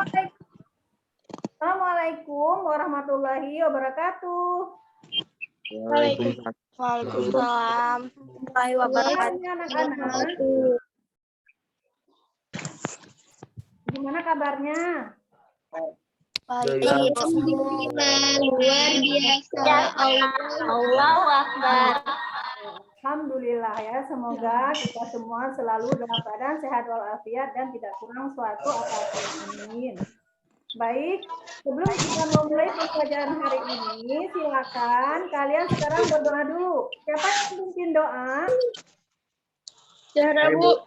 Assalamualaikum warahmatullahi wabarakatuh. Waalaikumsalam warahmatullahi wabarakatuh. Anak-anak, gimana kabarnya? Baik. Luar biasa. Allahu Akbar. Alhamdulillah ya, semoga kita semua selalu dalam keadaan sehat walafiat dan tidak kurang suatu apapun. Amin. Baik, sebelum kita memulai pembelajaran hari ini, silakan kalian sekarang berdoa dulu. Siapa yang memimpin doa? Zahra, Bu.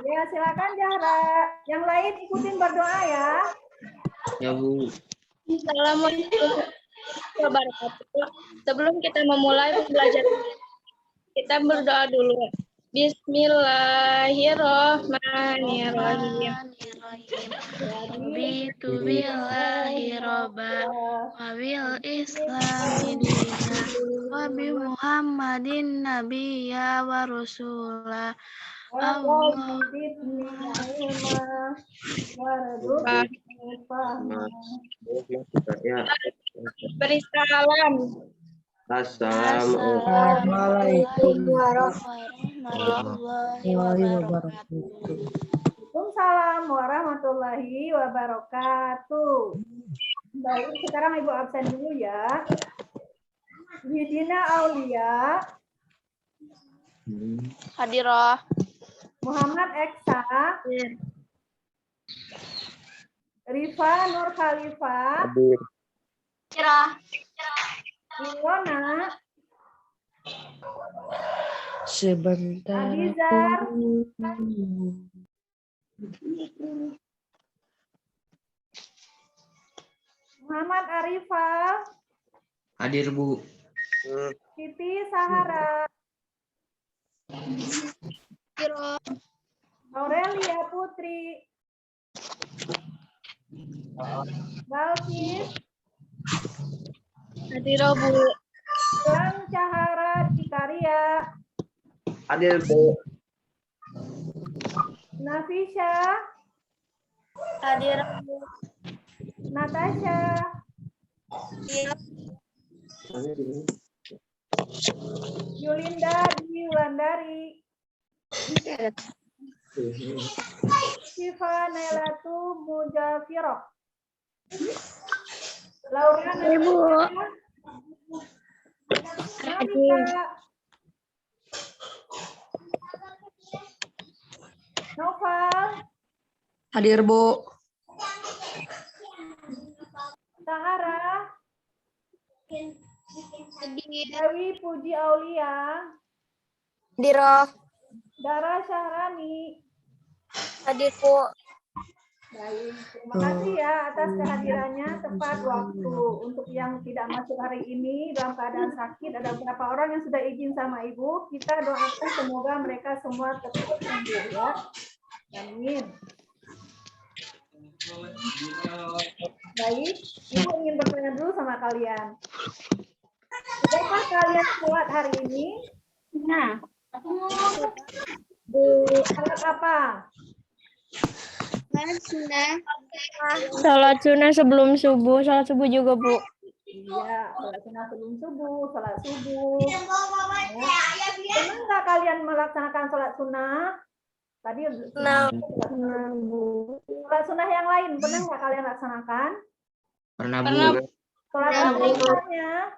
Ya, silakan Zahra. Yang lain ikutin berdoa ya. Ya, Bu. Assalamualaikum warahmatullahi wabarakatuh. Sebelum kita memulai pembelajaran, kita berdoa dulu. Bismillahirrahmanirrahim. Raditu billahi robba wa bil islami dina wa bi Muhammadin nabiyya wa rasula. Beri salam. Assalamualaikum warahmatullahi wabarakatuh. Waalaikumsalam warahmatullahi wabarakatuh. Baik, sekarang Ibu absen dulu ya. Hidina Aulia. Hadirah. Muhammad Eksa. Rifa Nur Khalifah. Hadirah. Ilona. Sebentar. Adizar. Muhammad Arifah. Hadir, Bu. Siti Sahara. Aurelia Putri. Balkis. Hadirah, Bu. Bang Cahara Cikaria. Hadir, Bu. Nafisha. Hadirah. Natasha. Yulinda di Wulandari. Siva Nailatu Mujafiroh. Laura Ibu. Malika. Noval. Hadir, Bu. Sahara. Dewi Puji Aulia. Hadirah. Dara Syahrani. Hadir, Bu. Baik, terima kasih ya atas kehadirannya tepat waktu. Untuk yang tidak masuk hari ini dalam keadaan sakit, ada beberapa orang yang sudah izin sama Ibu. Kita doakan semoga mereka semua tetap sembuh ya. Amin. Baik, Ibu ingin bertanya dulu sama kalian. Sudahkah kalian sholat hari ini? Nah, Sholat apa? salat sunnah sebelum subuh, salat subuh juga, Bu. Iya, sholat sunnah sebelum subuh, sholat subuh. Ya. Pernah nggak kalian melaksanakan sholat sunnah? Tadi sholat sunnah yang lain, pernah nggak kalian laksanakan? Pernah, Bu. Sholat apa misalnya?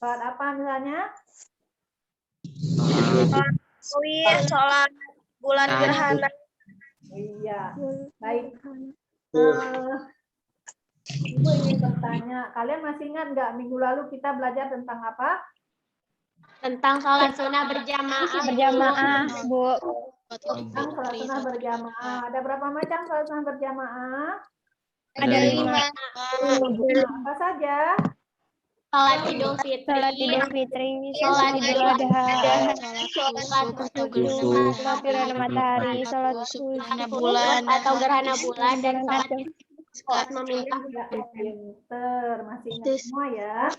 Sholat apa misalnya? Sholat bulan gerhana. Iya, baik. Ibu ingin bertanya, kalian masih ingat nggak minggu lalu kita belajar tentang apa? Tentang sholat sunnah berjamaah, Bu. Tentang sholat sunnah berjamaah. Ada berapa macam sholat sunnah berjamaah? Ada 5. Apa saja? Sholat Idul Fitri, sholat Idul Adha, sholat gerhana matahari, sholat bulan atau gerhana bulan, dan sholat meminta. Pinter, masih ingat semua ya.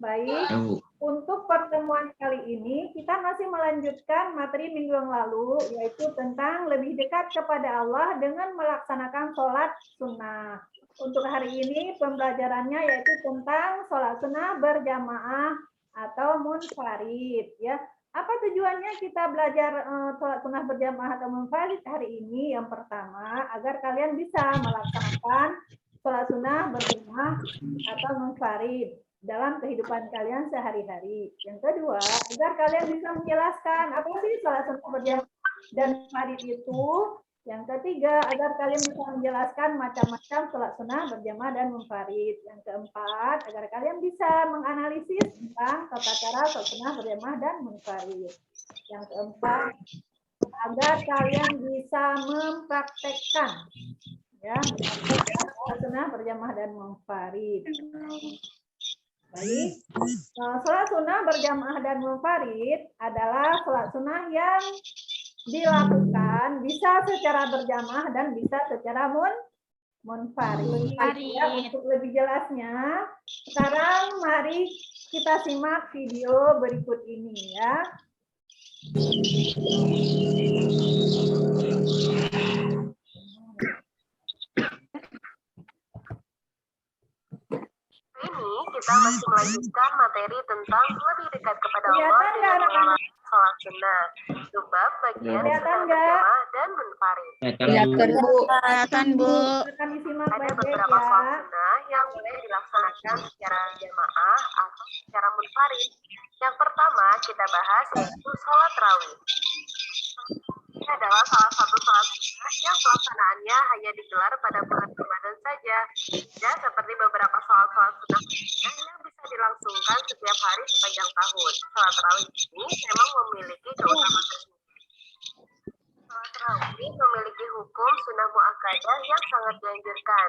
Baik, Bu. untuk pertemuan kali ini kita masih melanjutkan materi minggu yang lalu, yaitu tentang lebih dekat kepada Allah dengan melaksanakan sholat sunnah. Untuk hari ini pembelajarannya yaitu tentang sholat sunnah berjamaah atau munfarid. Ya, apa tujuannya kita belajar sholat sunnah berjamaah atau munfarid hari ini? Yang pertama, agar kalian bisa melaksanakan sholat sunnah berjamaah atau munfarid dalam kehidupan kalian sehari-hari. Yang kedua, agar kalian bisa menjelaskan apa sih sholat sunnah berjamaah dan munfarid itu. Yang ketiga, agar kalian bisa menjelaskan macam-macam sholat sunnah berjamaah dan munfarid. Yang keempat, agar kalian bisa menganalisis tentang tata cara sholat sunnah berjamaah dan munfarid. Yang keempat, agar kalian bisa mempraktekkan sholat sunnah berjamaah dan munfarid. Baik, sholat sunnah berjamaah dan munfarid adalah sholat sunnah yang dilakukan bisa secara berjamaah dan bisa secara munfarid. Ya, untuk lebih jelasnya, sekarang mari kita simak video berikut ini ya. Ini kita masih melanjutkan materi tentang lebih dekat kepada Allah dengan melakukan sholat sunnah, sebab bagian sunnah berjamaah dan munfarid. Kelihatan, Bu. Kelihatan, Bu. Ada beberapa sholat sunnah yang boleh dilaksanakan secara jamaah atau secara munfarid. Yang pertama kita bahas yaitu sholat tarawih. Ini adalah salah satu sholat sunnah yang pelaksanaannya hanya digelar pada bulan Ramadan saja. Dan seperti beberapa sholat-sholat sunnah lainnya yang bisa dilangsungkan setiap hari sepanjang tahun. Sholat tarawih ini memang memiliki keutamaan tersendiri. Sholat tarawih memiliki hukum sunnah muakkadah yang sangat dianjurkan.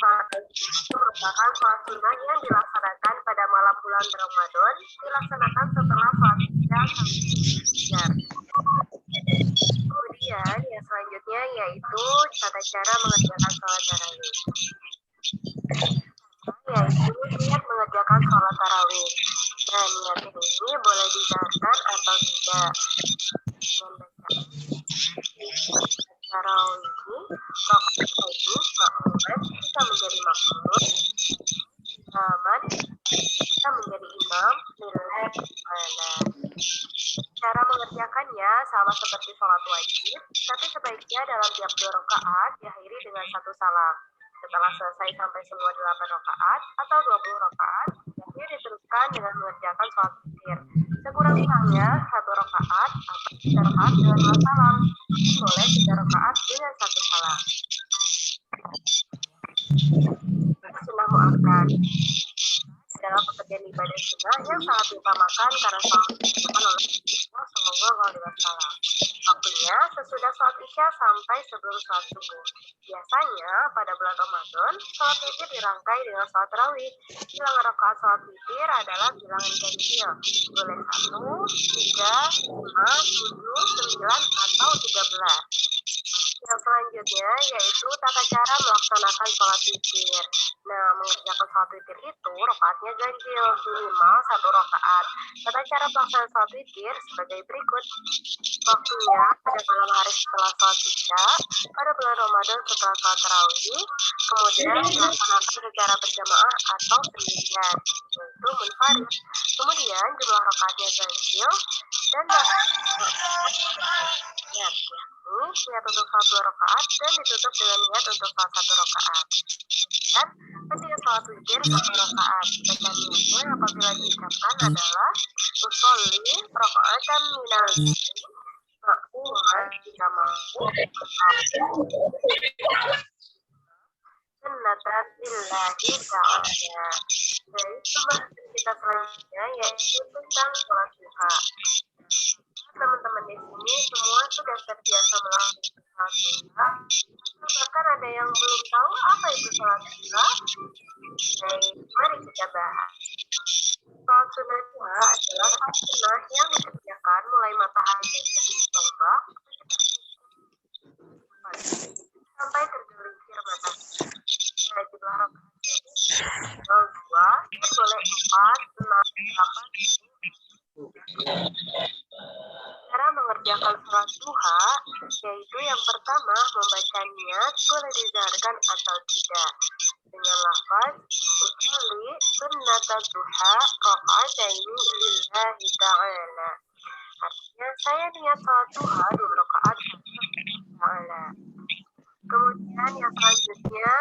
Sholat tarawih itu merupakan sholat sunnah yang dilaksanakan pada malam bulan Ramadan, dilaksanakan setelah sholat isya sampai fajar. Kemudian yang selanjutnya yaitu tata cara mengerjakan sholat tarawih. Yaitu niat mengerjakan sholat tarawih. Dan niat ini boleh dijalankan atau tidak. Dengan bacaan tarawih rakaat ini makmuman bisa menjadi makmum, imaman bisa menjadi imam, nilai mana. Cara mengerjakannya sama seperti sholat wajib, tapi sebaiknya dalam tiap 2 rakaat diakhiri dengan 1 salam. Setelah selesai sampai semua 8 rakaat atau 20 rakaat, akhirnya diteruskan dengan mengerjakan sholat witir. Sekurang-kurangnya 1 rakaat atau 3 rakaat dengan 2 salam. Boleh 3 rakaat dengan 1 salam. Sunnah muakkad adalah pekerjaan ibadah sunnah yang sangat diutamakan karena selalu dilakukan oleh Rasulullah Shallallahu Alaihi Wasallam. Waktunya sesudah sholat isya sampai sebelum sholat subuh. Biasanya pada bulan Ramadan, sholat witir dirangkai dengan sholat tarawih. Bilangan rakaat sholat witir adalah bilangan ganjil. Boleh 1, 3, 5, 7, 9, atau 13. Yang selanjutnya yaitu tata cara melaksanakan sholat witir. Nah, mengerjakan sholat witir itu rakaatnya ganjil, minimal 1 rakaat. Tata cara pelaksanaan sholat witir sebagai berikut. Waktunya pada malam hari setelah sholat isya, pada bulan Ramadan setelah sholat tarawih, kemudian dilaksanakan secara berjamaah atau sendirian, yaitu munfarid. Kemudian jumlah rakaatnya ganjil dan niat untuk sholat 2 rakaat dan ditutup dengan niat untuk sholat 1 rakaat. Dan ketika sholat witir 1 rakaat, bacaan niatnya apabila diucapkan adalah usolli rakaatan minal makmuman jika mampu sunnatan lillahi ta'ala. Dan itu bahasan kita selanjutnya yaitu tentang sholat duha. Teman-teman di sini semua sudah terbiasa melakukan sholat duha, atau bahkan ada yang belum tahu apa itu sholat duha. Baik, mari kita bahas. Sholat sunnah duha adalah sholat sunnah yang dikerjakan mulai matahari terbit tombak sampai tergelincir matahari. Jumlah rakaatnya ini boleh 4, 6, 8. Cara mengerjakan sholat duha, yaitu yang pertama membaca niat boleh dizaharkan atau tidak dengan lafaz usolli sunnata duha raqa'ataini lillahi ta'ala. Artinya saya niat sholat duha 2 rakaat ta'ala. Kemudian yang selanjutnya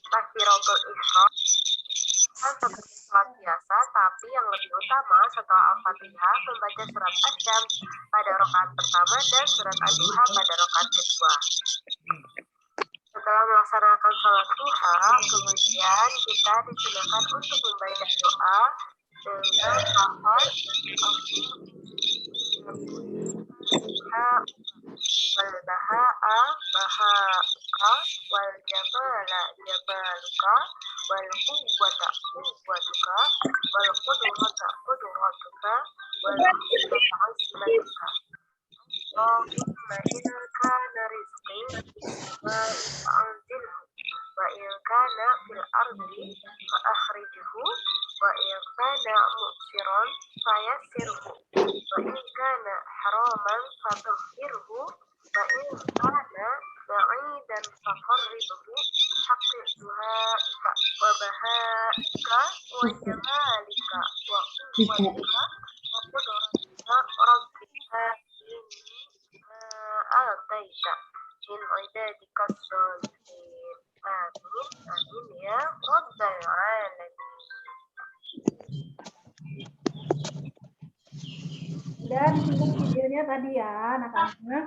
takbiratul ihram seperti sholat biasa, tapi yang lebih utama setelah Al-Fatihah membaca surat Asy-Syams pada rakaat pertama dan surat Ad-Duha pada rakaat kedua. Setelah melaksanakan sholat duha, kemudian kita disunahkan untuk membaca doa dengan lafaz wal baha'a baha'uka wal jabala jabaluka wal quwwata quwwatuka wal qudrata qudratuka wal hikmata hikmatuka. Allahumma in kana rizqi fa'anzilhu wa in kana fil ardi fa'akhrijhu wa in kana mu'siran fayassirhu wa in kana haraman fatahhirhu wa in kana ba'idan faqarribhu haqqi duhaika wa bahaika wa jamalika wa quwwatika wa qudratika rabbika ataita min ibadika sholihin. Amin amin ya rabbal alamin. Dan simak videonya tadi ya anak-anak.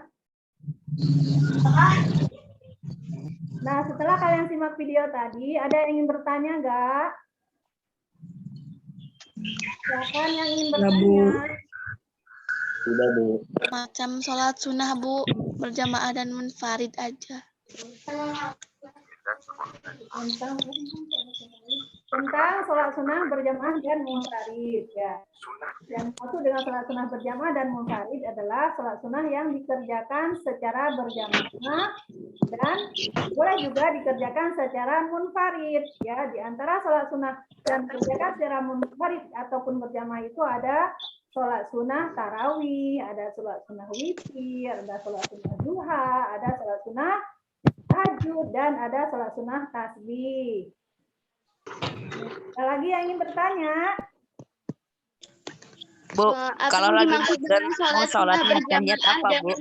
Nah, setelah kalian simak video tadi, ada yang ingin bertanya enggak? Silakan yang ingin bertanya. Sudah, Bu. Macam sholat sunnah, Bu, berjamaah dan munfarid aja. Tentang sholat sunnah berjamaah dan munfarid ya. Yang satu dengan sholat sunnah berjamaah dan munfarid adalah sholat sunnah yang dikerjakan secara berjamaah dan boleh juga dikerjakan secara munfarid ya. Di antara sholat sunnah dan dikerjakan secara munfarid ataupun berjamaah itu ada sholat sunnah tarawih, ada sholat sunnah witir, ada sholat sunnah duha, ada sholat sunnah tahajud, dan ada sholat sunnah tasbih. Ada lagi yang ingin bertanya? Bu, kalau lagi mau sholat niat apa, Bu?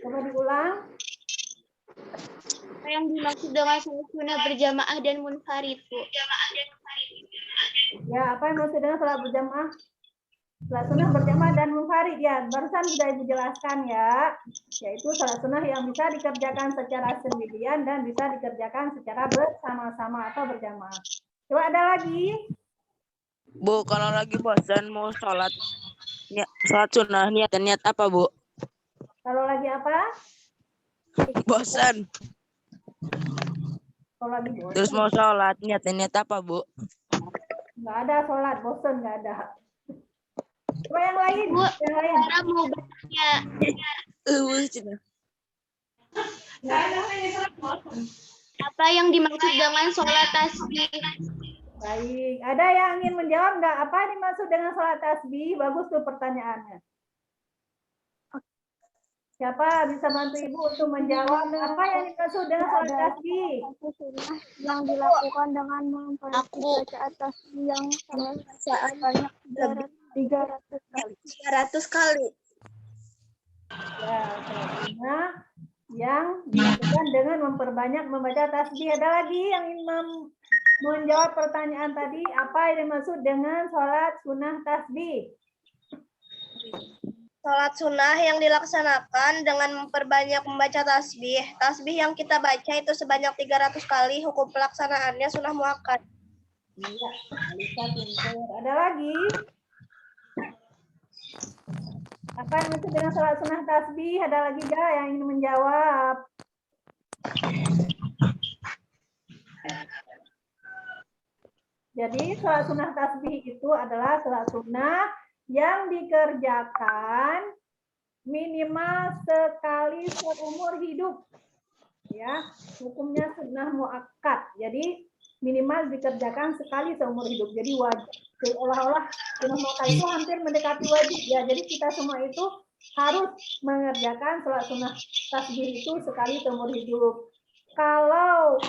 Coba diulang. Apa yang dimaksud dengan sholat sunnah berjamaah dan munfarid, Bu? Ya, apa yang maksud dengan sholat berjamaah? Sholat sunnah berjamaah dan munfarid ya, barusan sudah dijelaskan ya, yaitu sholat sunnah yang bisa dikerjakan secara sendirian dan bisa dikerjakan secara bersama-sama atau berjamaah. Coba ada lagi? Bu, kalau lagi bosan mau sholat sunnah niat apa, Bu? Kalau lagi apa? Bosan. Kalau lagi bosan. Terus mau sholat niat apa, Bu? Nggak ada sholat, bosan nggak ada. Coba yang lain, Bu, yang lain. cara mau bertanya. Apa yang dimaksud dengan sholat tasbih? Baik, ada yang ingin menjawab nggak? Apa yang dimaksud dengan sholat tasbih? Bagus tuh pertanyaannya. Siapa bisa bantu Ibu untuk menjawab apa yang dimaksud dengan sholat tasbih? Yang dilakukan dengan memperhatikan bacaan tasbih yang sebanyak 300 kali. 300 kali. Ya, sholat sunnah yang dilakukan dengan memperbanyak membaca tasbih. Ada lagi yang ingin menjawab pertanyaan tadi, apa yang dimaksud dengan sholat sunnah tasbih? Sholat sunnah yang dilaksanakan dengan memperbanyak membaca tasbih. Tasbih yang kita baca itu sebanyak 300 kali, hukum pelaksanaannya sunnah muakkad. Iya, bisa pintar. Ada lagi? Apa yang dimaksud dengan sholat sunnah tasbih? Ada lagi nggak yang ingin menjawab? Jadi sholat sunnah tasbih itu adalah sholat sunnah yang dikerjakan minimal sekali seumur hidup. Ya, hukumnya sunnah muakkad. Jadi minimal dikerjakan sekali seumur hidup. Jadi wajib. Seolah-olah sunnah muakkad itu hampir mendekati wajib. Ya, jadi kita semua itu harus mengerjakan sholat sunnah tasbih itu sekali seumur hidup. Kalau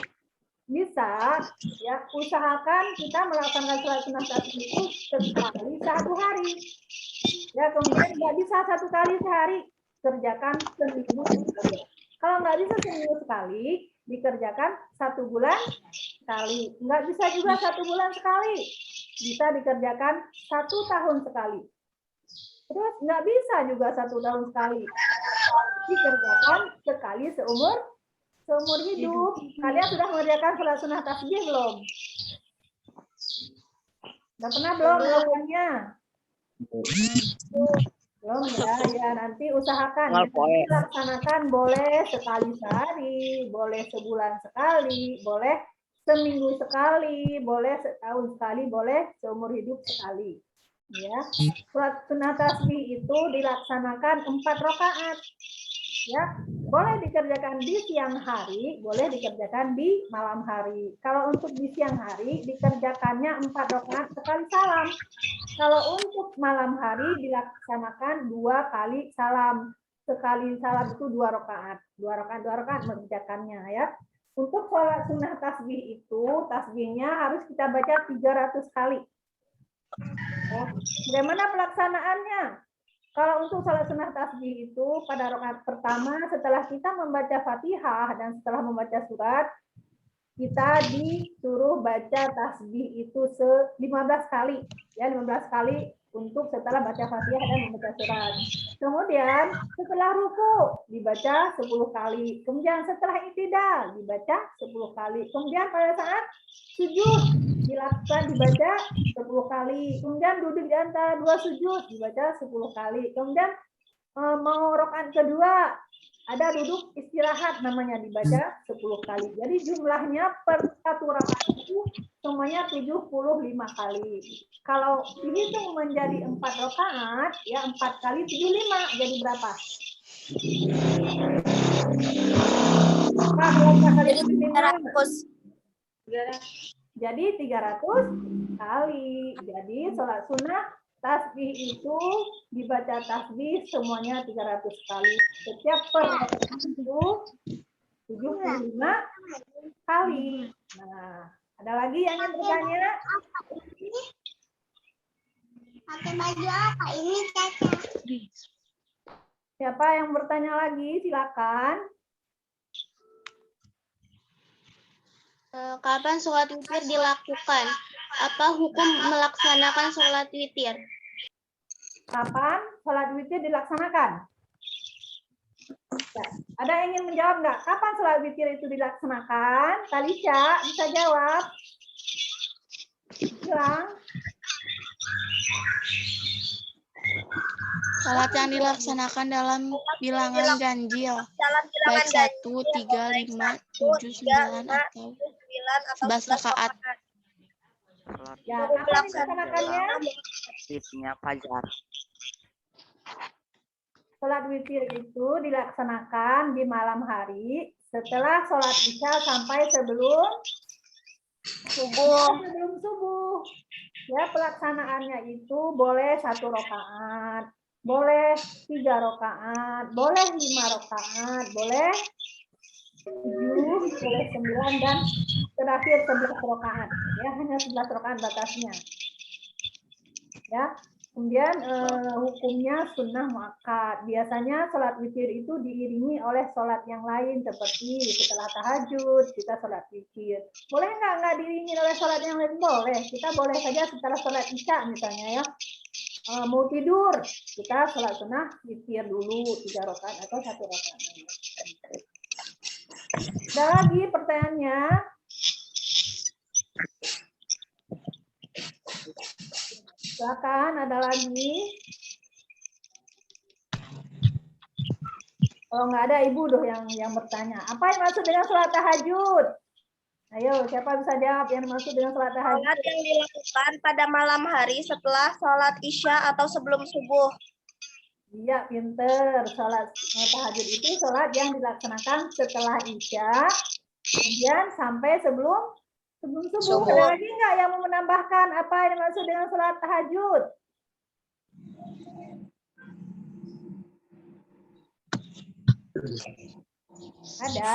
bisa, ya usahakan kita melaksanakan sholat sunnah tasbih itu sekali satu hari. Ya, kemudian nggak bisa satu kali sehari, kerjakan seminggu sekali. Kalau nggak bisa seminggu sekali, dikerjakan 1 bulan sekali. Nggak bisa juga 1 bulan sekali, bisa dikerjakan 1 tahun sekali. Terus nggak bisa juga 1 tahun sekali, dikerjakan sekali seumur hidup. Kalian sudah mengerjakan sholat sunnah tasbih belum? Udah pernah belum melakukannya? Belum ya, nanti usahakan ya, laksanakan boleh sekali sehari, boleh sebulan sekali, boleh seminggu sekali, boleh setahun sekali, boleh seumur hidup sekali. Ya, sholat sunnah tasbih itu dilaksanakan 4 rakaat. Ya, boleh dikerjakan di siang hari, boleh dikerjakan di malam hari. Kalau untuk di siang hari dikerjakannya 4 rakaat sekali salam. Kalau untuk malam hari dilaksanakan 2 kali salam. Sekali salam itu 2 rakaat. 2 rakaat mengerjakannya ya. Untuk sholat sunnah tasbih itu, tasbihnya harus kita baca 300 kali. Ya. Bagaimana pelaksanaannya? Kalau untuk sholat sunnah tasbih itu pada rakaat pertama setelah kita membaca Fatihah dan setelah membaca surat, kita disuruh baca tasbih itu 15 kali. Ya, 15 kali untuk setelah baca Fatihah dan membaca surat. Kemudian setelah ruku dibaca 10 kali. Kemudian setelah i'tidal dibaca 10 kali. Kemudian pada saat sujud dibaca 10 kali. Kemudian duduk di antara 2 sujud dibaca 10 kali. Kemudian mau rakaat kedua ada duduk istirahat namanya dibaca 10 kali. Jadi jumlahnya per 1 rakaat itu semuanya 75 kali. Kalau dihitung menjadi 4 rakaat, ya 4 kali 75 jadi berapa? Berapa kali 75? Jadi 300 kali. Jadi sholat sunnah tasbih itu dibaca tasbih semuanya 300 kali. Setiap per itu 75 kali. Nah, ada lagi yang ingin bertanya? Pakai baju apa ini, Caca? Siapa yang bertanya lagi? Silakan. Kapan sholat witir dilakukan? Apa hukum melaksanakan sholat witir? Kapan sholat witir dilaksanakan? Ya, ada yang ingin menjawab nggak? Kapan sholat witir itu dilaksanakan? Talisha bisa jawab. Bilang. Sholat yang dilaksanakan dalam bilangan ganjil, baik 1, 3, 5, 7, 9, atau 11 rakaat. Ya, kapan dilaksanakannya? Witirnya fajar. Sholat witir itu dilaksanakan di malam hari setelah sholat isya sampai sebelum subuh. Ya, pelaksanaannya itu boleh 1 rakaat, boleh 3 rakaat, boleh 5 rakaat, boleh 7, boleh 9 dan terakhir 11 rakaat. Ya, hanya 11 rakaat batasnya. Ya. Kemudian hukumnya sunnah muakkad. Biasanya sholat witir itu diiringi oleh sholat yang lain seperti setelah tahajud kita sholat witir. Boleh nggak diiringi oleh sholat yang lain? Boleh. Kita boleh saja setelah sholat isya misalnya ya. Mau tidur kita sholat sunnah witir dulu 3 rakaat atau 1 rakaat. Ada lagi pertanyaannya? Silakan, ada lagi? Kalau nggak ada, Ibu doh yang bertanya. Apa yang maksud dengan sholat tahajud? Ayo, siapa bisa jawab yang maksud dengan sholat tahajud? Sholat yang dilakukan pada malam hari setelah sholat isya atau sebelum subuh. Iya, pinter. Sholat tahajud itu sholat yang dilaksanakan setelah Isya, kemudian sampai sebelum subuh. Ada lagi nggak yang mau menambahkan apa yang dimaksud dengan sholat tahajud? Ada?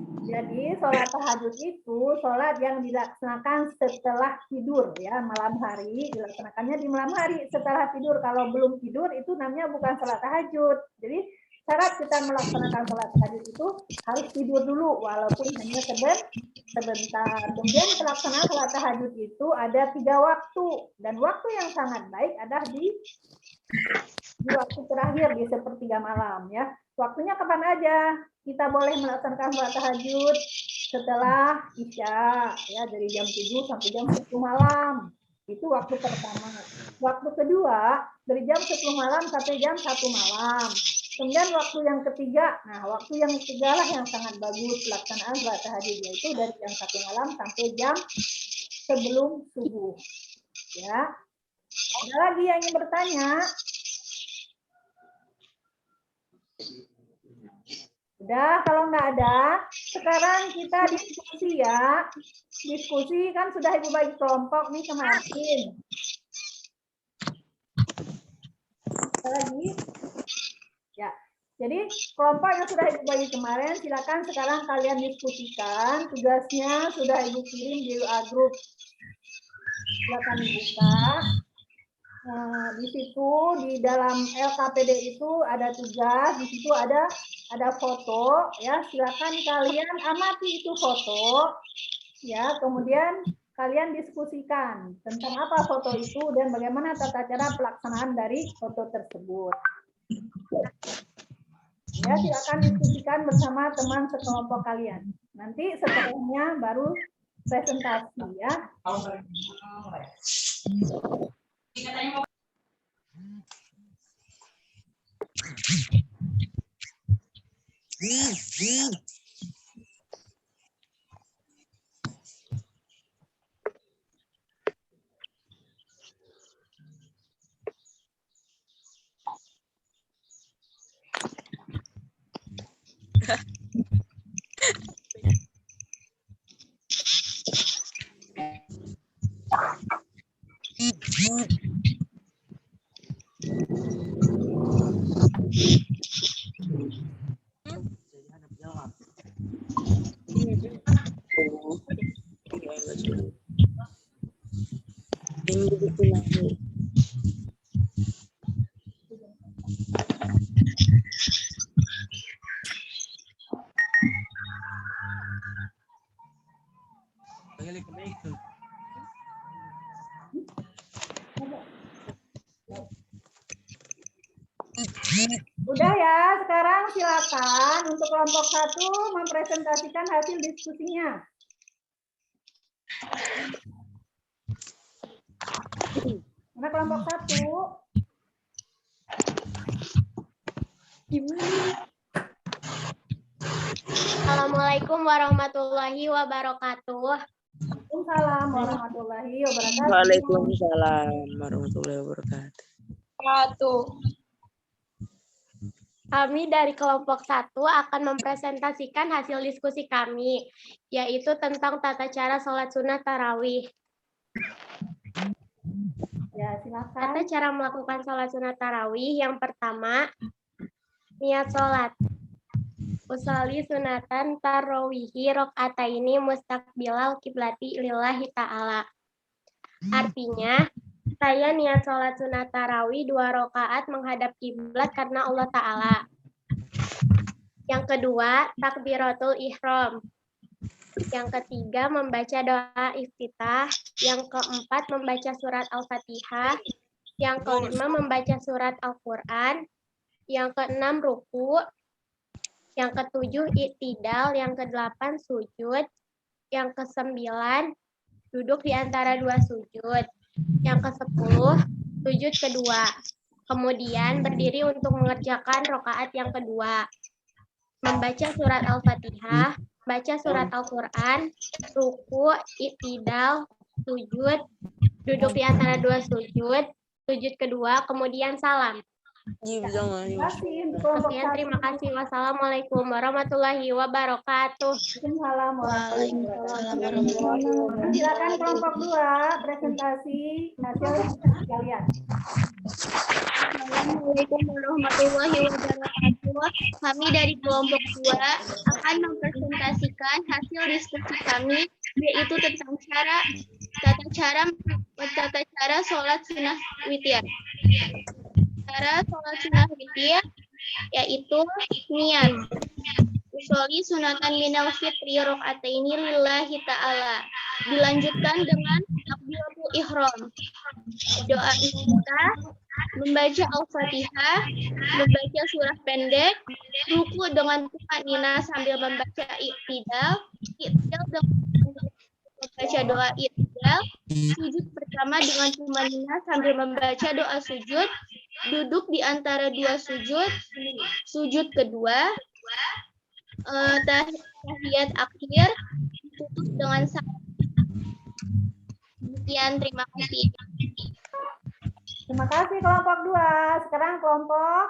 Jadi sholat tahajud itu sholat yang dilaksanakan setelah tidur ya, malam hari, dilaksanakannya di malam hari setelah tidur. Kalau belum tidur itu namanya bukan sholat tahajud. Jadi syarat kita melaksanakan sholat tahajud itu harus tidur dulu walaupun hanya sebentar. Kemudian pelaksanaan sholat tahajud itu ada 3 waktu, dan waktu yang sangat baik ada di waktu terakhir di sepertiga malam ya. Waktunya kapan aja kita boleh melaksanakan sholat tahajud? Setelah Isya ya, dari jam 7 sampai jam 10 malam. Itu waktu pertama. Waktu kedua dari jam 10 malam sampai jam 1 malam. Kemudian waktu yang ketiga, nah waktu yang ketiga lah yang sangat bagus pelaksanaan sholat tahajud, yaitu dari jam 1 malam sampai jam sebelum subuh. Ya. Ada lagi yang ingin bertanya? Udah, kalau nggak ada, sekarang kita diskusi ya. Diskusi kan sudah Ibu bagi kelompok nih kemarin. Ada lagi? Ya, jadi kelompok yang sudah Ibu bagi kemarin, silakan sekarang kalian diskusikan. Tugasnya sudah Ibu kirim di WA Group. Silakan dibuka. Di situ di dalam LKPD itu ada tugas, di situ ada foto ya, silakan kalian amati itu foto ya, kemudian kalian diskusikan tentang apa foto itu dan bagaimana tata cara pelaksanaan dari foto tersebut ya. Silakan diskusikan bersama teman sekelompok kalian, nanti setelahnya baru presentasi ya. Udah ya, sekarang silakan untuk kelompok 1 mempresentasikan hasil diskusinya. Mana kelompok 1? Assalamualaikum warahmatullahi wabarakatuh. Waalaikumsalam warahmatullahi wabarakatuh. Waalaikumsalam warahmatullahi wabarakatuh. Kami dari kelompok 1 akan mempresentasikan hasil diskusi kami, yaitu tentang tata cara sholat sunnah tarawih. Ya, silakan. Tata cara melakukan sholat sunnah tarawih, yang pertama, niat sholat. Usolli sunatan tarawihi rok'ataini mustaqbilal kiblati lillahi ta'ala. Artinya, saya niat sholat sunat tarawih 2 rakaat menghadap kiblat karena Allah Ta'ala. Yang kedua, takbiratul ihram. Yang ketiga, membaca doa iftitah. Yang keempat, membaca surat Al-Fatihah. Yang kelima, membaca surat Al-Quran. Yang keenam, ruku. Yang ketujuh, i'tidal. Yang kedelapan, sujud. Yang kesembilan, duduk di antara 2 sujud. Yang ke-10, sujud kedua. Kemudian berdiri untuk mengerjakan rakaat yang kedua. Membaca surat Al-Fatihah, baca surat Al-Quran, ruku, i'tidal, sujud, Duduk di antara dua sujud, sujud kedua, kemudian salam. Terima kasih untuk kelompok Sekian, terima kasih. Wassalamualaikum warahmatullahi wabarakatuh. Waalaikumsalam warahmatullahi Waalaikumsalam wabarakatuh. warahmatullahi wabarakatuh. Silakan kelompok 2 presentasi hasil kalian. Assalamualaikum warahmatullahi wabarakatuh. Kami dari kelompok 2 akan mempresentasikan hasil diskusi kami, yaitu tentang tata cara sholat sunnah witir. Cara sholat sunnah witir yaitu niat. Usolli sunatan minal fitri rakaataini lillahi ta'ala. Dilanjutkan dengan takbiratul ihram. Doa iftitah, membaca Al-Fatihah, membaca surah pendek, ruku dengan tumanina sambil membaca i'tidal dengan membaca doa i'tidal, sujud pertama dengan tumanina sambil membaca doa sujud, duduk di antara dua sujud, sujud kedua, tahiyat akhir, tutup dengan salam. Sekian, terima kasih. Terima kasih kelompok 2. Sekarang kelompok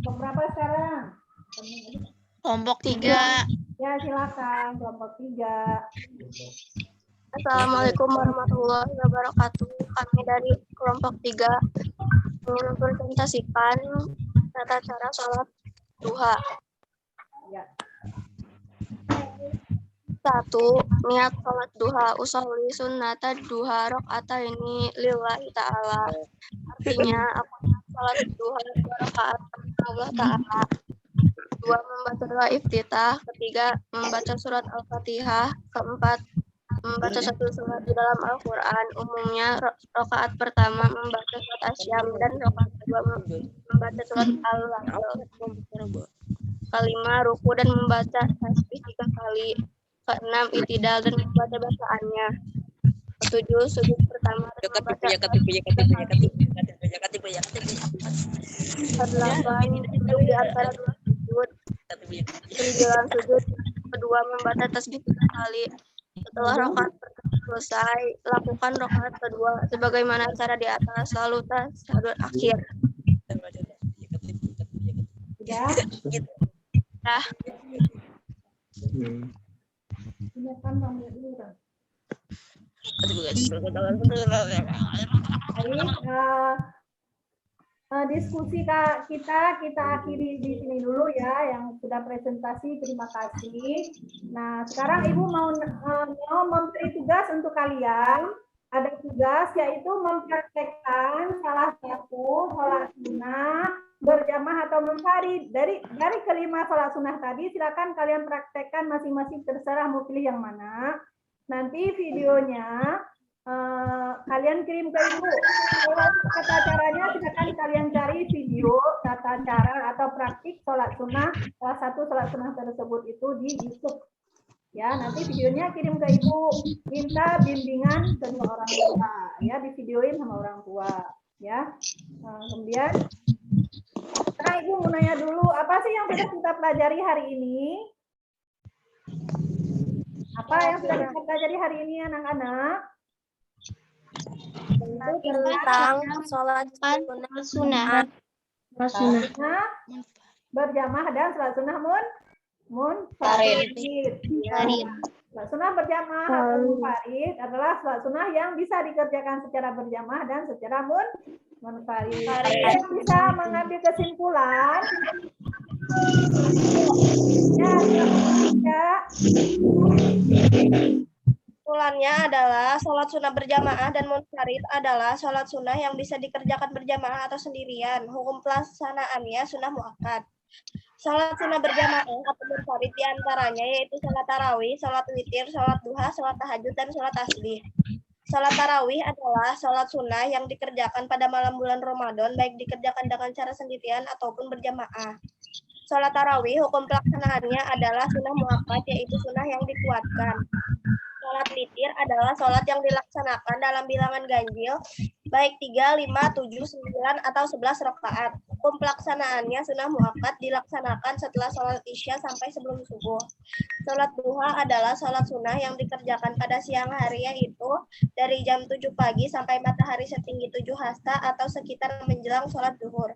berapa sekarang? Kelompok 3. Ya, silakan kelompok 3. Assalamualaikum warahmatullahi wabarakatuh. Kami dari kelompok 3 ingin mempresentasikan tata cara sholat duha. Ya. 1. Niat sholat duha. Usolli sunnata duha rakaataini lillahi ta'ala. Artinya, aku sholat duha 2 rakaat Allah Ta'ala. 2. Membaca doa iftitah. 3. Membaca surat Al-Fatihah. 4. Membaca satu surat di dalam Al-Quran. Umumnya, rakaat pertama membaca surat Asyam dan rakaat kedua membaca surat Al-Lahl. 5. Ruku dan membaca tasbih 3 kali. 6. I'tidal dan membaca bacaannya. 7. Sujud pertama dan membaca 8. Duduk di antara dua sujud. 9. Sujud kedua membaca tasbih 3 kali. Setelah rakaat pertama selesai, lakukan rakaat kedua sebagaimana cara di atas, lalu tasyahud akhir. Ya. Nah, Diskusi kita akhiri di sini dulu ya, yang sudah presentasi. Terima kasih. Nah, sekarang Ibu mau memberi tugas untuk kalian. Ada tugas yaitu mempraktekkan salah satu sholat sunnah berjamaah atau munfarid. Dari kelima sholat sunnah tadi, silakan kalian praktekkan masing-masing, terserah mau pilih yang mana. Nanti videonya kalian kirim ke Ibu. Kalau tata caranya silakan kalian cari video tata cara atau praktik sholat sunnah, salah satu sholat sunnah tersebut itu di YouTube. Ya, nanti videonya kirim ke Ibu. Minta bimbingan kedua orang tua, ya, di videoin sama orang tua, ya. Kemudian sekarang Ibu mau nanya dulu, apa sih yang sudah kita pelajari hari ini? Apa yang sudah kita pelajari hari ini, anak-anak? tentang sholat sunnah. Berjamaah dan sholat sunnah munfarid. Sholat sunnah berjamaah atau munfarid adalah sholat sunnah yang bisa dikerjakan secara berjamaah dan secara munfarid. Kita bisa mengambil kesimpulan. Kesimpulannya adalah sholat sunnah berjamaah dan munfarid adalah sholat sunnah yang bisa dikerjakan berjamaah atau sendirian. Hukum pelaksanaannya sunnah muakkad. Sholat sunnah berjamaah atau munfarid diantaranya yaitu sholat tarawih, sholat witir, sholat duha, sholat tahajud, dan sholat tasbih. Sholat tarawih adalah sholat sunnah yang dikerjakan pada malam bulan Ramadan, baik dikerjakan dengan cara sendirian ataupun berjamaah. Sholat tarawih hukum pelaksanaannya adalah sunnah muakkad, yaitu sunnah yang dikuatkan. Sholat witir adalah sholat yang dilaksanakan dalam bilangan ganjil baik 3, 5, 7, 9, atau 11 rakaat. Hukum pelaksanaannya sunnah muakkad dilaksanakan setelah sholat isya sampai sebelum subuh. Sholat duha adalah sholat sunnah yang dikerjakan pada siang hari, yaitu dari jam 7 pagi sampai matahari setinggi 7 hasta atau sekitar menjelang sholat duhur.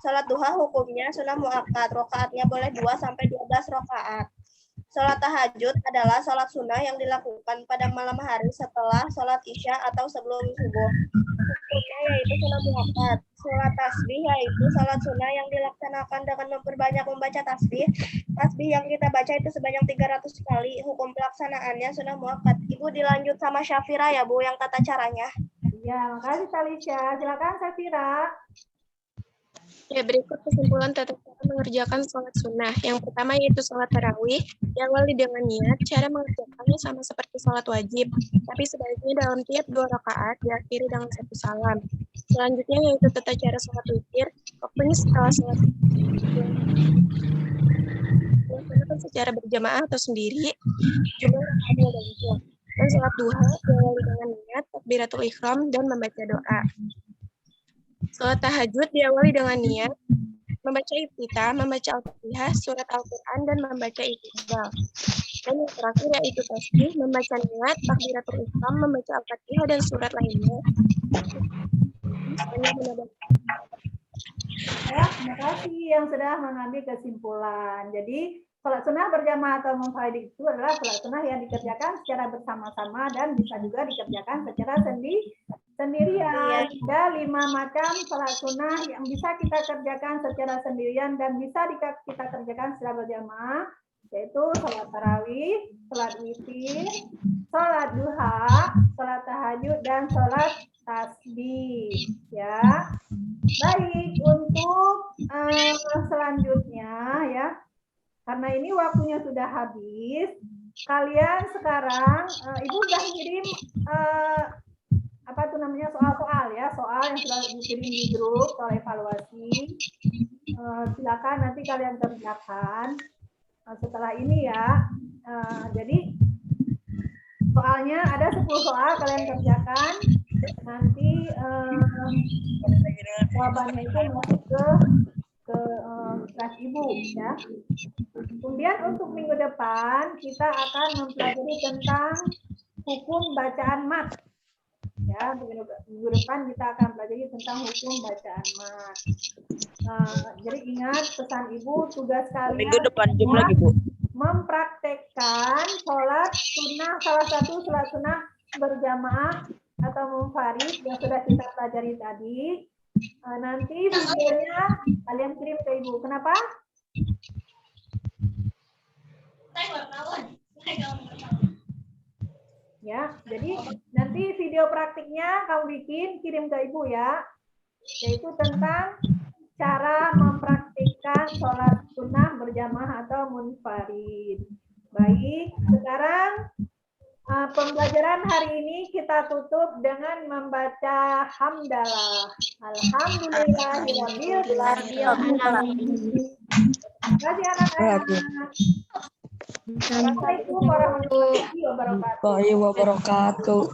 Sholat duha hukumnya sunnah muakkad, rakaatnya boleh 2 sampai 12 rakaat. Sholat tahajud adalah sholat sunnah yang dilakukan pada malam hari setelah sholat isya atau sebelum subuh. Hukumnya yaitu sunnah muakkad. Sholat tasbih yaitu sholat sunnah yang dilaksanakan dengan memperbanyak membaca tasbih. Tasbih yang kita baca itu sebanyak 300 kali. Hukum pelaksanaannya sunnah muakkad. Ibu dilanjut sama Syafira ya Bu, yang tata caranya. Ya, makasih Talisha. Silakan Syafira. Ya, berikut kesimpulan tata cara mengerjakan sholat sunnah. Yang pertama yaitu sholat tarawih, diawali dengan niat. Cara mengerjakannya sama seperti sholat wajib, tapi sebaiknya dalam tiap 2 rakaat diakhiri dengan 1 salam. Selanjutnya yaitu tata cara sholat witir. Waktunya setelah sholat dilaksanakan secara berjamaah atau sendiri. Jumlah rakaatnya ganjil. Dan sholat duha diawali dengan niat, takbiratul ihram, dan membaca doa. Sholat tahajud diawali dengan niat, membaca iftitah, membaca al-fatihah, surat Al-Quran, dan membaca iktidal. Dan yang terakhir yaitu tasbih, membaca niat, takbiratul ihram, membaca al-fatihah, dan surat lainnya. Ya, terima kasih yang sudah mengambil kesimpulan. Jadi, sholat sunnah berjamaah atau munfarid itu adalah sholat sunnah yang dikerjakan secara bersama-sama dan bisa juga dikerjakan secara sendirian. Ada 5 macam sholat sunnah yang bisa kita kerjakan secara sendirian dan bisa kita kerjakan secara berjamaah, yaitu sholat tarawih, sholat witir, sholat duha, sholat tahajud, dan sholat tasbih. Ya, baik, untuk selanjutnya ya, karena ini waktunya sudah habis, kalian sekarang Ibu sudah kirim soal-soal ya, soal yang sudah dikirim di grup soal evaluasi. Silakan nanti kalian kerjakan setelah ini ya. Jadi soalnya ada 10 soal kalian kerjakan. Nanti jawabannya itu masuk ke kelas Ibu ya. Kemudian untuk minggu depan kita akan mempelajari tentang hukum bacaan mat. Ya, minggu depan kita akan pelajari tentang hukum bacaan mat. Jadi ingat pesan Ibu, tugas kalian Minggu depan jam lagi Bu. Mempraktekkan sholat sunnah, salah satu sholat sunnah berjamaah atau munfarid yang sudah kita pelajari tadi. Nanti videonya kalian kirim ke Ibu. Kenapa? Ya, jadi nanti video praktiknya kamu bikin, kirim ke Ibu ya, yaitu tentang cara mempraktikkan sholat sunnah berjamaah atau munfarid. Baik, sekarang pembelajaran hari ini kita tutup dengan membaca hamdalah. Alhamdulillahirabbil alamin. Terima kasih anak-anak. Assalamualaikum warahmatullahi wabarakatuh.